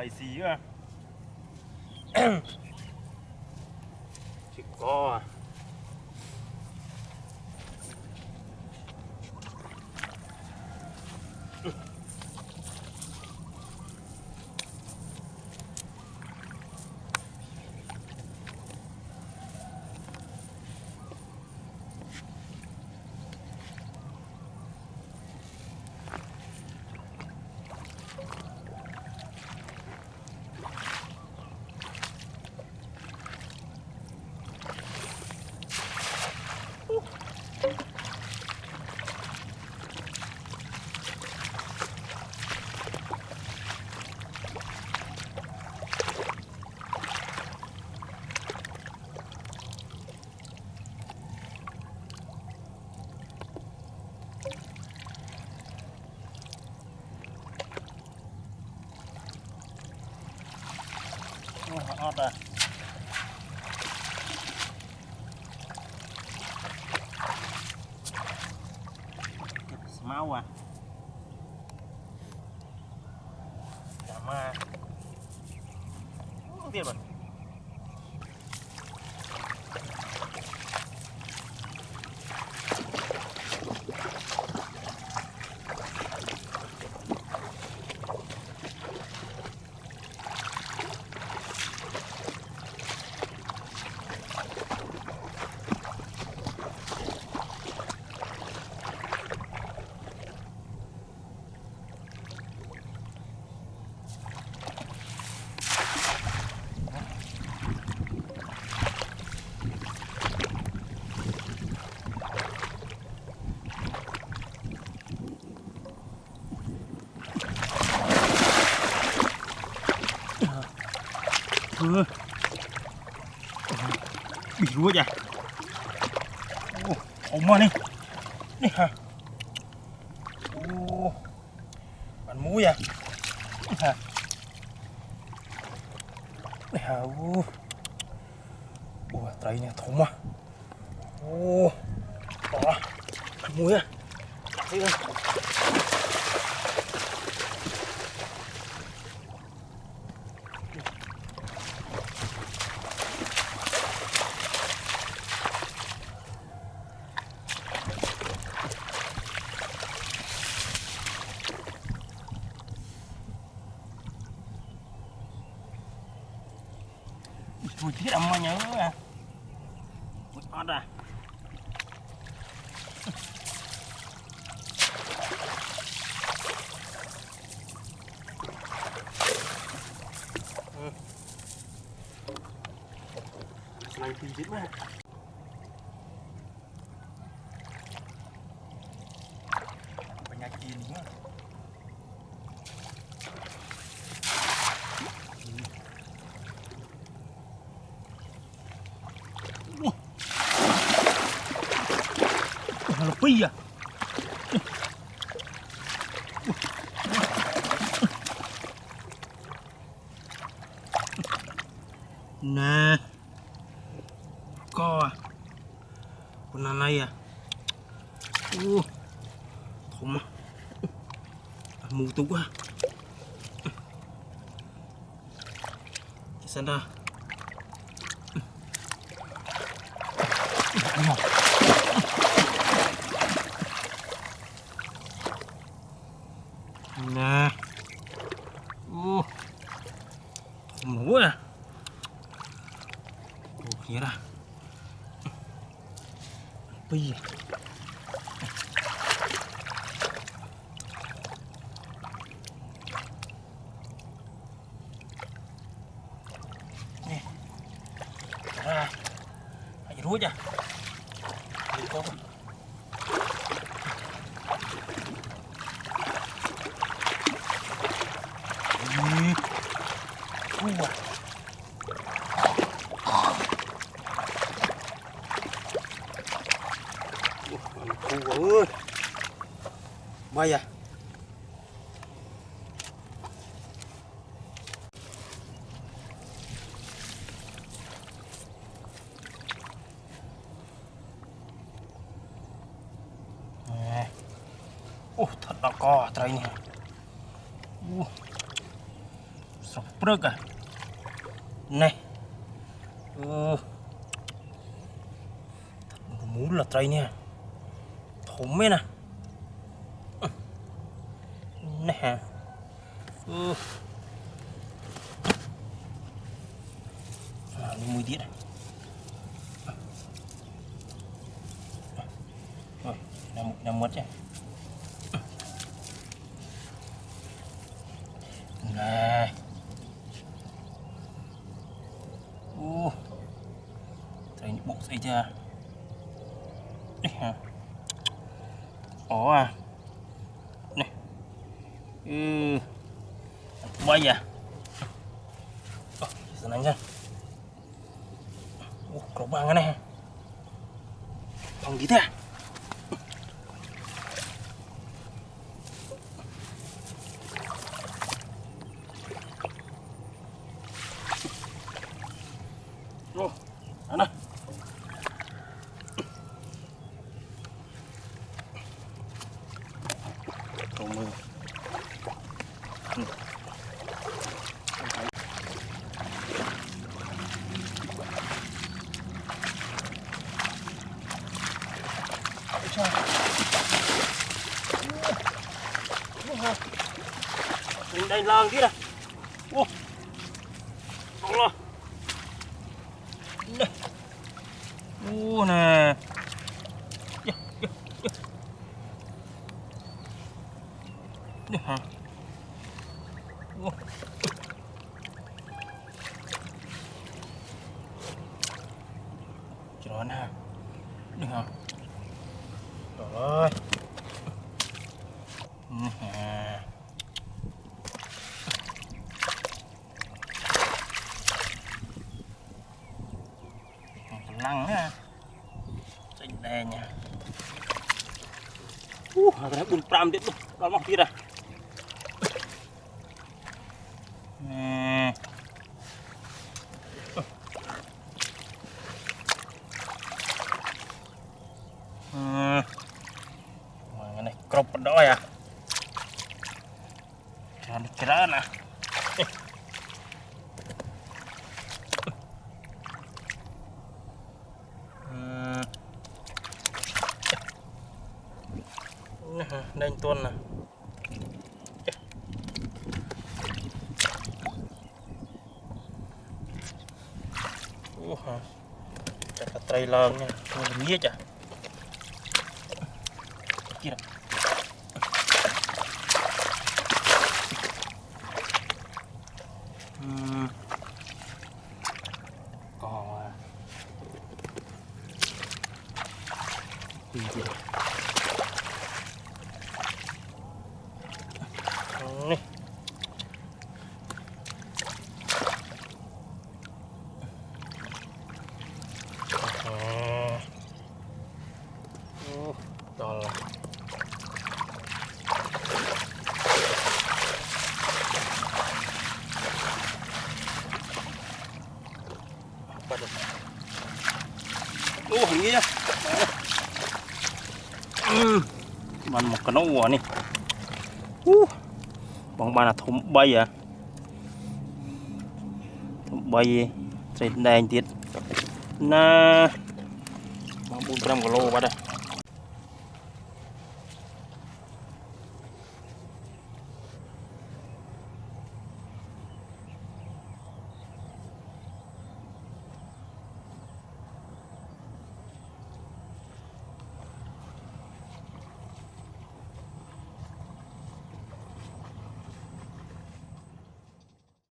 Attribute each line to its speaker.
Speaker 1: lại xí à. Chỉ có à. Hot à. Máu à. Sama. Tiếp rồi. Bị lúa kìa. Ống mà đi. Đi hả. Bắn mũi à. Đi hả. Đi hả. Tay này thúng à. Đó. Mũi à. Đi đây. Ui chết ông mà nhớ à. Ui ót à. Này thì chết quá. Phải nhai kín quá. Là phi à. Nè. Co à. Con này à. Thùng à. Mù tú à. Xem ra. Nè. Thùng lúa à. Kia ra. Phi à. Nè. Ra. Hãy rúa nha. Đi con. Ui. Bay à. Thật là co trời nè. prực à này muốn là trai nha thủng mấy nè này hả mùi tiết rồi nằm mất chứ này thấy những bộ xây ra đây hả ổ à này bay à giờ này nha có bằng cái này bằng tí thế à? Rồi, ăn đây. Cầu mưa. Mình đây lang tí này. Ô. Đó là. Nè. Nè hả? Chó nè. Nè hả? Rồi. Nè. Lăng á xanh đen nha cái bún pram tiếp luôn đó mọc kia à cái này crop đói à cái đó nè đây tuần nè chắc là trai lợn nha mình nghĩa chả kia nè còn gì vậy này to là hình như mình một cái nấu nè bọn ba là thùng bay à thùng bay trên đèn tiết na 400 kg bắt đây